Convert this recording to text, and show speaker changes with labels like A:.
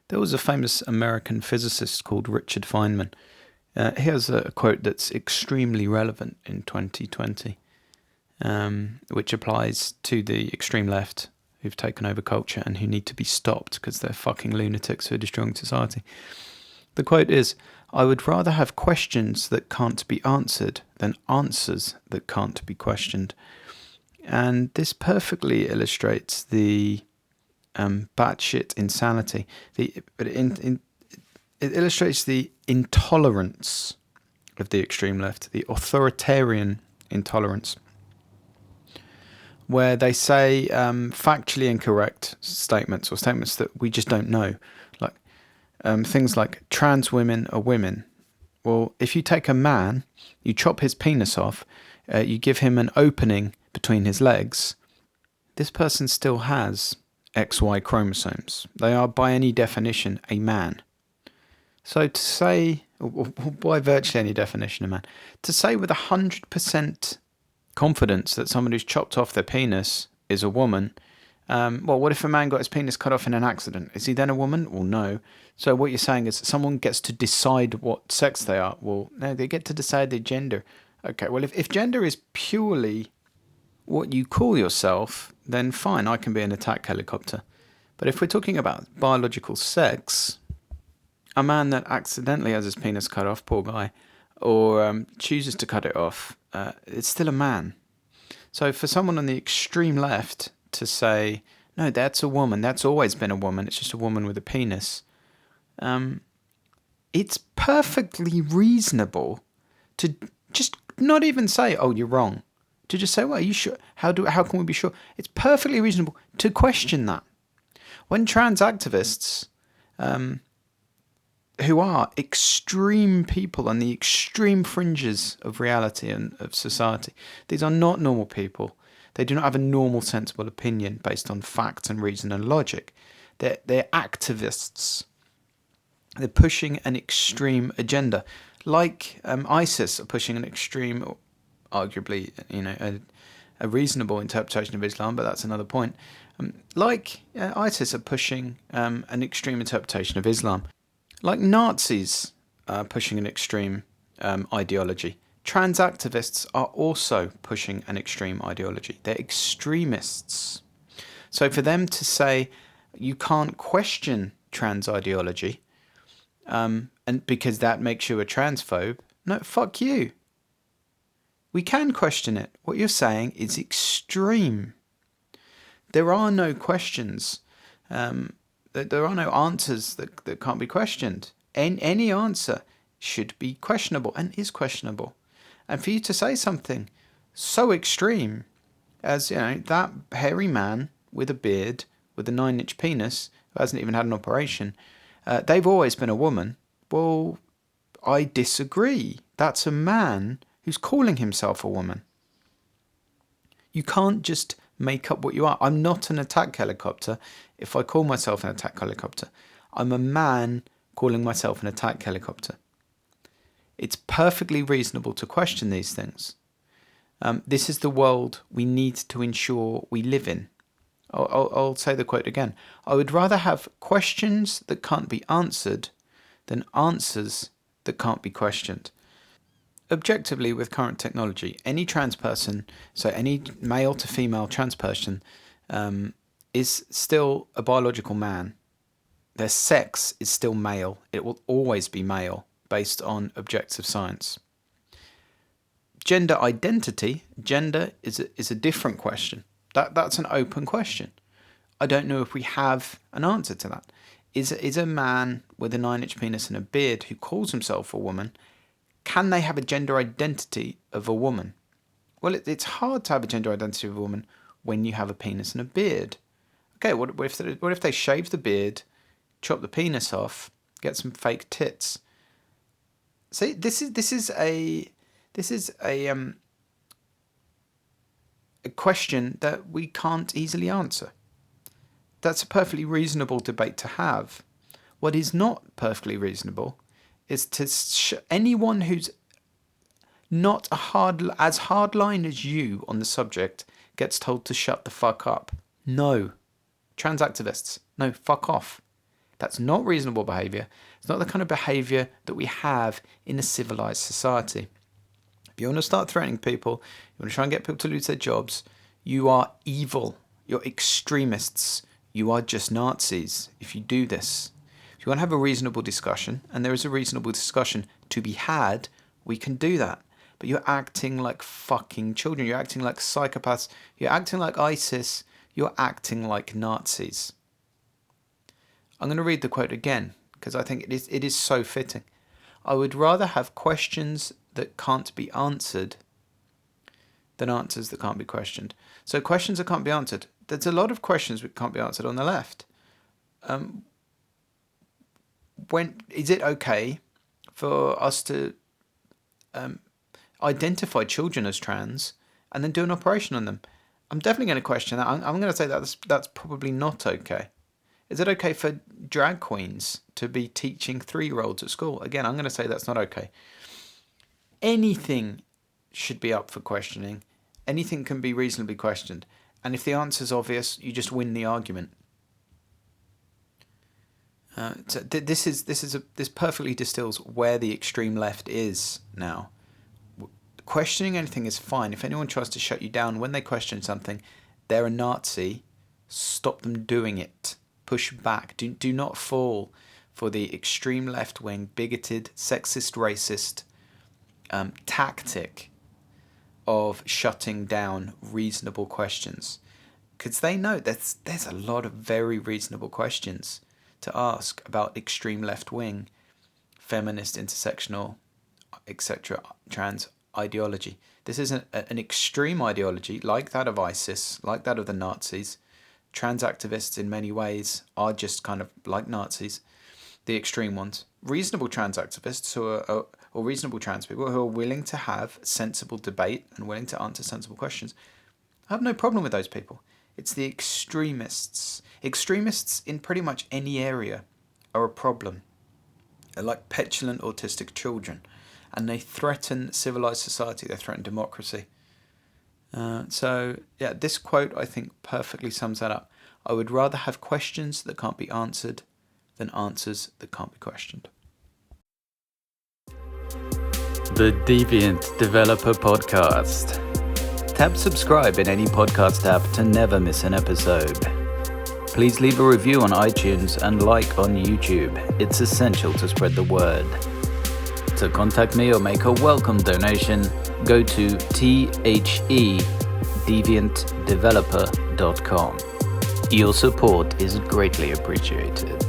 A: There was a famous American physicist called Richard Feynman. He has a quote that's extremely relevant in 2020, which applies to the extreme left who've taken over culture and who need to be stopped because they're fucking lunatics who are destroying society. The quote is, "I would rather have questions that can't be answered than answers that can't be questioned." And this perfectly illustrates the batshit insanity. It illustrates the intolerance of the extreme left, the authoritarian intolerance, where they say factually incorrect statements or statements that we just don't know. Like things like trans women are women. Well, if you take a man, you chop his penis off, you give him an opening between his legs, this person still has XY chromosomes. They are, by any definition, a man. So to say, or by virtually any definition, a man, to say with 100% confidence that someone who's chopped off their penis is a woman, well, what if a man got his penis cut off in an accident? Is he then a woman? Well, no. So what you're saying is someone gets to decide what sex they are. Well, no, they get to decide their gender. Okay, well, if gender is purely what you call yourself, then fine, I can be an attack helicopter. But if we're talking about biological sex, a man that accidentally has his penis cut off, poor guy, or chooses to cut it off, it's still a man. So for someone on the extreme left to say, no, that's a woman, that's always been a woman, it's just a woman with a penis, it's perfectly reasonable to just not even say, oh, you're wrong. To just say, well, are you sure? How can we be sure? It's perfectly reasonable to question that. When trans activists, who are extreme people on the extreme fringes of reality and of society, these are not normal people. They do not have a normal, sensible opinion based on facts and reason and logic. They're activists. They're pushing an extreme agenda, like ISIS are pushing an extreme, arguably, a reasonable interpretation of Islam, but that's another point. ISIS are pushing an extreme interpretation of Islam. Like Nazis are pushing an extreme ideology. Trans activists are also pushing an extreme ideology. They're extremists. So for them to say you can't question trans ideology, and because that makes you a transphobe, no, fuck you. We can question it. What you're saying is extreme. There are no questions. There are no answers that can't be questioned. Any answer should be questionable and is questionable. And for you to say something so extreme as, that hairy man with a beard, with a 9-inch penis, who hasn't even had an operation, they've always been a woman. Well, I disagree. That's a man who's calling himself a woman. You can't just make up what you are. I'm not an attack helicopter if I call myself an attack helicopter. I'm a man calling myself an attack helicopter. It's perfectly reasonable to question these things. This is the world we need to ensure we live in. I'll say the quote again. I would rather have questions that can't be answered than answers that can't be questioned. Objectively, with current technology, any trans person, so any male to female trans person, is still a biological man. Their sex is still male. It will always be male based on objective science. Gender identity, gender is a different question. That's an open question. I don't know if we have an answer to that. Is a man with a 9-inch penis and a beard who calls himself a woman, can they have a gender identity of a woman? Well, it's hard to have a gender identity of a woman when you have a penis and a beard. Okay, what if they shave the beard, chop the penis off, get some fake tits? See, this is a question that we can't easily answer. That's a perfectly reasonable debate to have. What is not perfectly reasonable is to anyone who's not as hardline as you on the subject gets told to shut the fuck up. No. Trans activists, no, fuck off. That's not reasonable behaviour. It's not the kind of behaviour that we have in a civilised society. If you want to start threatening people, you want to try and get people to lose their jobs, you are evil. You're extremists. You are just Nazis if you do this. If you want to have a reasonable discussion, and there is a reasonable discussion to be had, we can do that. But you're acting like fucking children. You're acting like psychopaths. You're acting like ISIS. You're acting like Nazis. I'm going to read the quote again because I think it is so fitting. I would rather have questions that can't be answered than answers that can't be questioned. So questions that can't be answered. There's a lot of questions that can't be answered on the left. When is it okay for us to identify children as trans and then do an operation on them? I'm definitely going to question that. I'm going to say that's probably not okay. Is it okay for drag queens to be teaching 3-year-olds at school? Again, I'm going to say that's not okay. Anything should be up for questioning. Anything can be reasonably questioned. And if the answer's obvious, you just win the argument. So this perfectly distills where the extreme left is now. Questioning anything is fine. If anyone tries to shut you down when they question something, they're a Nazi. Stop them doing it. Push back. Do not fall for the extreme left-wing, bigoted, sexist, racist tactic of shutting down reasonable questions. Because they know there's a lot of very reasonable questions to ask about extreme left-wing, feminist, intersectional, etc., trans ideology. This isn't an extreme ideology like that of ISIS, like that of the Nazis. Trans activists in many ways are just kind of like Nazis, the extreme ones. Reasonable trans activists or reasonable trans people who are willing to have sensible debate and willing to answer sensible questions. I have no problem with those people. It's the extremists. Extremists in pretty much any area are a problem. They're like petulant autistic children, and they threaten civilized society. They threaten democracy. This quote I think perfectly sums that up. I would rather have questions that can't be answered than answers that can't be questioned.
B: The Deviant Developer Podcast. Tap subscribe in any podcast app to never miss an episode. Please leave a review on iTunes and like on YouTube. It's essential to spread the word. To contact me or make a welcome donation, go to thedeviantdeveloper.com. Your support is greatly appreciated.